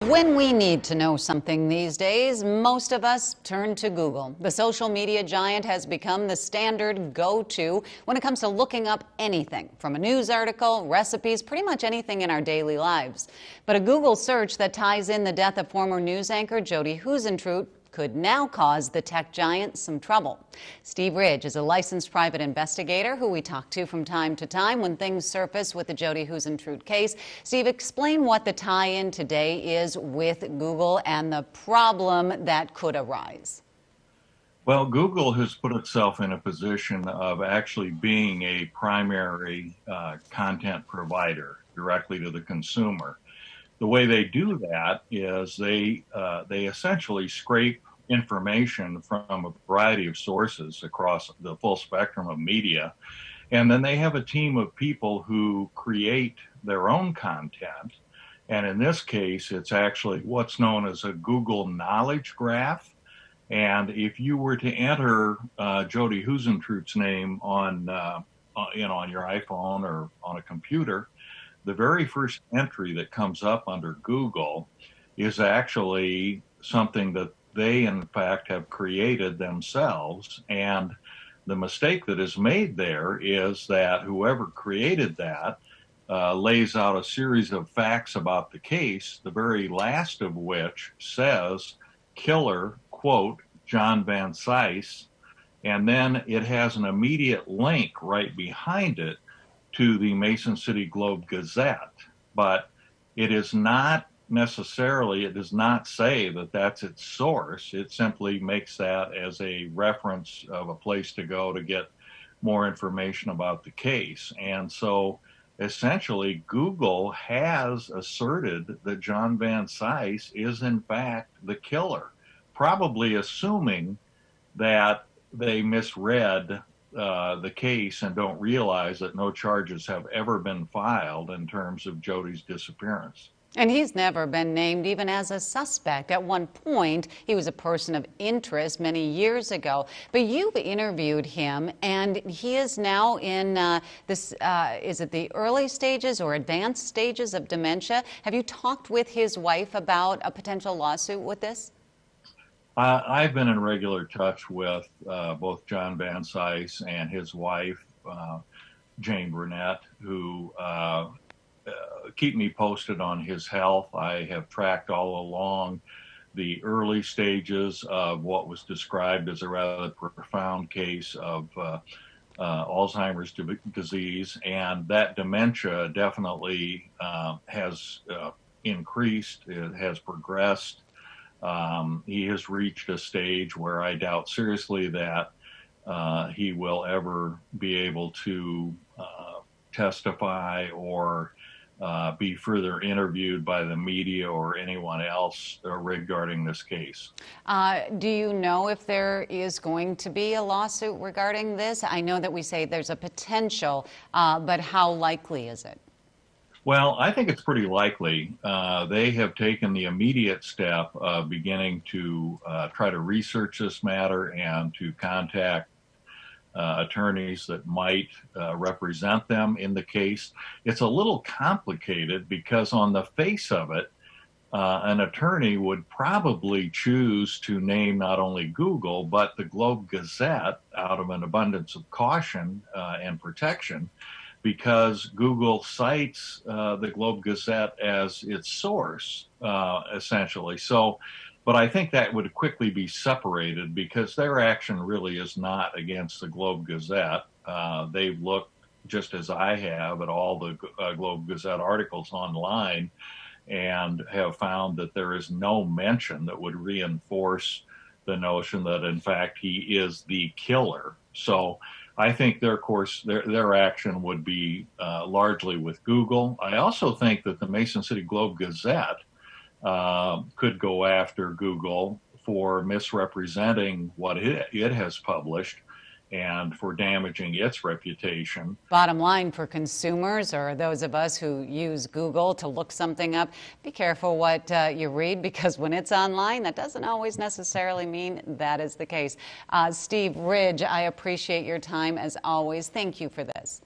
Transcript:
When we need to know something these days, most of us turn to Google. The social media giant has become the standard go-to when it comes to looking up anything, from a news article, recipes, pretty much anything in our daily lives. But a Google search that ties in the death of former news anchor Jodi Huisentruit could now cause the tech giant some trouble. Steve Ridge is a licensed private investigator who we talk to from time to time when things surface with the Jodi Huisentruit case. Steve, explain what the tie-in today is with Google and the problem that could arise. Well, Google has put itself in a position of actually being a primary content provider directly to the consumer. The way they do that is they essentially scrape information from a variety of sources across the full spectrum of media, and then they have a team of people who create their own content. And in this case, it's actually what's known as a Google Knowledge Graph. And if you were to enter Jodi Huisentruit's name on your iPhone or on a computer, the very first entry that comes up under Google is actually something that they, in fact, have created themselves. And the mistake that is made there is that whoever created that lays out a series of facts about the case, the very last of which says, killer, quote, John Van Cise, and then it has an immediate link right behind it to the Mason City Globe-Gazette, but it is not necessarily, it does not say that that's its source. It simply makes that as a reference of a place to go to get more information about the case. And so essentially Google has asserted that John Van Cise is in fact the killer, probably assuming that they misread the case and don't realize that no charges have ever been filed in terms of Jodi's disappearance. And he's never been named even as a suspect. At one point, he was a person of interest many years ago. But you've interviewed him, and he is now in is it the early stages or advanced stages of dementia? Have you talked with his wife about a potential lawsuit with this? I've been in regular touch with both John Van Cise and his wife, Jane Burnett, who keep me posted on his health. I have tracked all along the early stages of what was described as a rather profound case of Alzheimer's disease, and that dementia definitely has increased, it has progressed. He has reached a stage where I doubt seriously that he will ever be able to testify or be further interviewed by the media or anyone else regarding this case. Do you know if there is going to be a lawsuit regarding this? I know that we say there's a potential, but how likely is it? Well, I think it's pretty likely. They have taken the immediate step of beginning to try to research this matter and to contact attorneys that might represent them in the case. It's a little complicated because on the face of it, an attorney would probably choose to name not only Google, but the Globe-Gazette out of an abundance of caution and protection, because Google cites the Globe-Gazette as its source, essentially. But I think that would quickly be separated because their action really is not against the Globe-Gazette. They've looked, just as I have, at all the Globe-Gazette articles online and have found that there is no mention that would reinforce the notion that, in fact, he is the killer. So I think their action would be largely with Google. I also think that the Mason City Globe-Gazette could go after Google for misrepresenting what it has published and for damaging its reputation. Bottom line for consumers or those of us who use Google to look something up, be careful what you read, because when it's online, that doesn't always necessarily mean that is the case. Steve Ridge, I appreciate your time as always. Thank you for this.